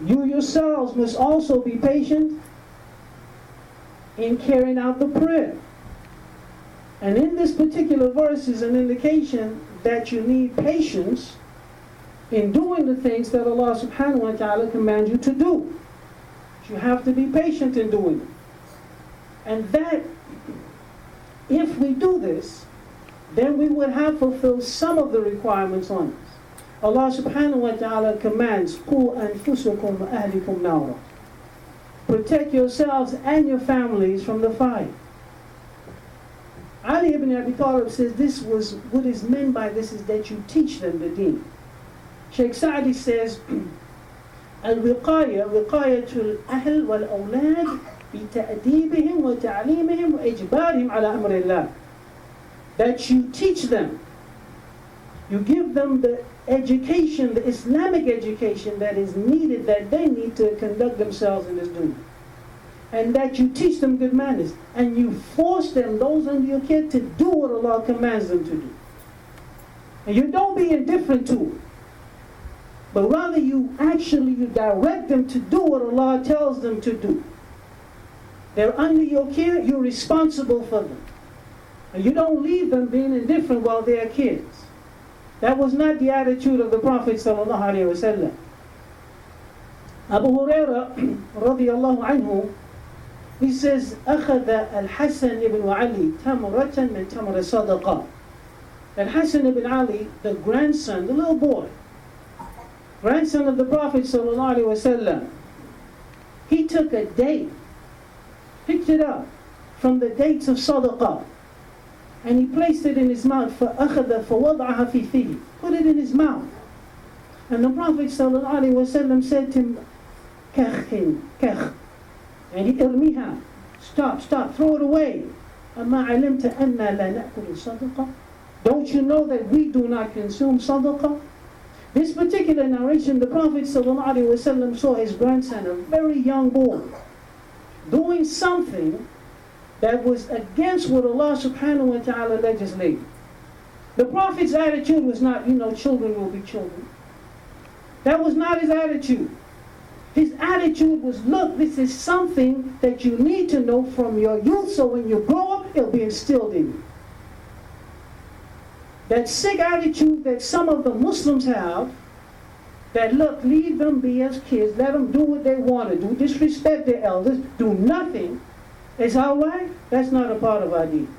You yourselves must also be patient in carrying out the prayer. And in this particular verse is an indication that you need patience in doing the things that Allah subhanahu wa ta'ala commands you to do. You have to be patient in doing it. And that, if we do this, then we would have fulfilled some of the requirements on us. Allah subhanahu wa ta'ala commands, قُوا أَنفُسَكُمْ وَأَهْلِكُمْ نَارًا. Protect yourselves and your families from the fire. Ali ibn Abi Talib says this was, what is meant by this is that you teach them the deen. Sheikh Sa'di says, الوقاية وقاية الأهل والأولاد بتأديبهم وتعليمهم وإجبارهم على أمر الله. That you teach them, you give them the education, the Islamic education that is needed, that they need to conduct themselves in this dunya. And that you teach them good manners. And you force them, those under your care, to do what Allah commands them to do. And you don't be indifferent to it. But rather you direct them to do what Allah tells them to do. They're under your care, you're responsible for them. And you don't leave them being indifferent while they're kids. That was not the attitude of the Prophet sallallahu alaihi wasallam. Abu Hurairah radiyallahu anhu, he says, أخذ الحسن ibn Ali تمرة من تمر صدقة. Al-Hasan ibn Ali, the grandson, the little boy, grandson of the Prophet sallallahu alaihi wasallam, he took a date, picked it up from the dates of sadaqah, and he placed it in his mouth. فَأَخَذَ فَوَضْعَهَا فِي فِيهِ. Put it in his mouth. And the Prophet sallallahu alaihi wasallam said to him, كَخٍ. And he irmiha. Stop, throw it away. أَمَا عَلِمْتَ أَنَّا لَا نَأْكُلُ الصَّدَقَةِ. Don't you know that we do not consume sadaqah? This particular narration, the Prophet ﷺ saw his grandson, a very young boy, doing something that was against what Allah subhanahu wa ta'ala legislated. The Prophet's attitude was not, children will be children. That was not his attitude. His attitude was, look, this is something that you need to know from your youth, so when you grow up, it'll be instilled in you. That sick attitude that some of the Muslims have, that look, leave them be as kids, let them do what they want to do, disrespect their elders, do nothing, is all right. That's not a part of our deen.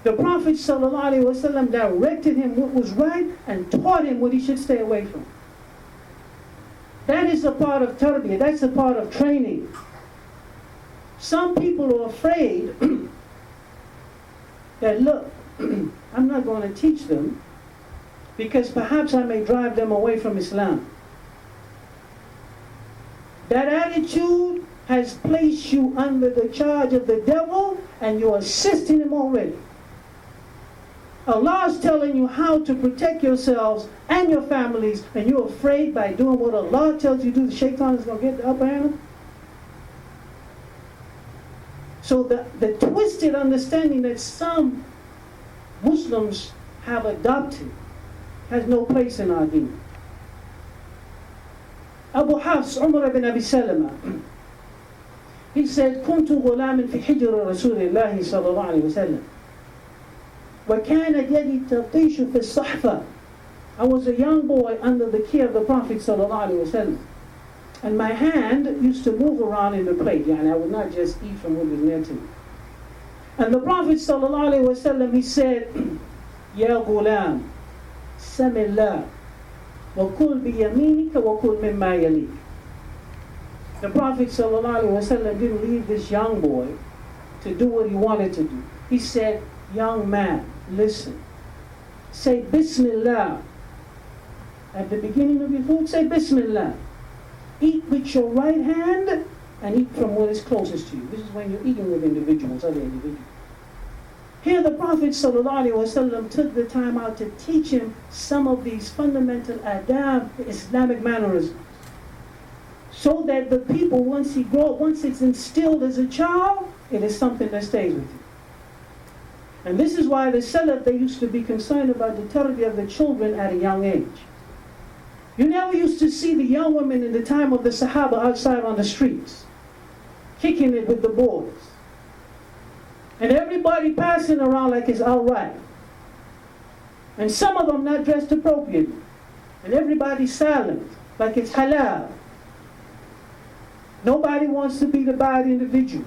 The Prophet ﷺ directed him what was right and taught him what he should stay away from. That is a part of tarbiyah, that's a part of training. Some people are afraid that look, I'm not going to teach them because perhaps I may drive them away from Islam. That attitude has placed you under the charge of the devil and you're assisting him already. Allah is telling you how to protect yourselves and your families, and you're afraid by doing what Allah tells you to do, the shaitan is going to get the upper hand. So the twisted understanding that some Muslims have adopted has no place in our deen. Abu Hafs, Umar ibn Abi Salama, he said, كنت غلاما في حجر رسول الله صلى الله عليه وسلم وكانت يدي تطيش في الصحفة. I was a young boy under the care of the Prophet صلى الله عليه وسلم, and my hand used to move around in the plate, and I would not just eat from what was near to me. And the Prophet صلى الله عليه وسلم, he said, يا غلام سم الله وكل بيمينك وكل مما يليك. The Prophet ﷺ didn't leave this young boy to do what he wanted to do. He said, young man, listen. Say Bismillah. At the beginning of your food, say Bismillah. Eat with your right hand and eat from what is closest to you. This is when you're eating with individuals, other individuals. Here the Prophet ﷺ took the time out to teach him some of these fundamental adab, Islamic mannerisms, so that the people, once it's instilled as a child, it is something that stays with you. And this is why the Salaf, they used to be concerned about the tarbiyah of the children at a young age. You never used to see the young women in the time of the Sahaba outside on the streets, kicking it with the boys. And everybody passing around like it's all right. And some of them not dressed appropriately. And everybody's silent, like it's halal. Nobody wants to be the bad individual.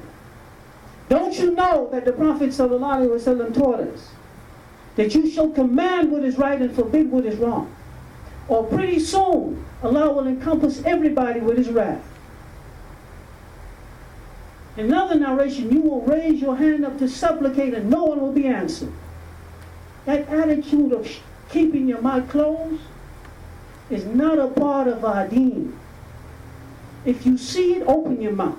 Don't you know that the Prophet ﷺ taught us that you shall command what is right and forbid what is wrong? Or pretty soon, Allah will encompass everybody with His wrath. In another narration, you will raise your hand up to supplicate and no one will be answered. That attitude of keeping your mouth closed is not a part of our deen. If you see it, open your mouth.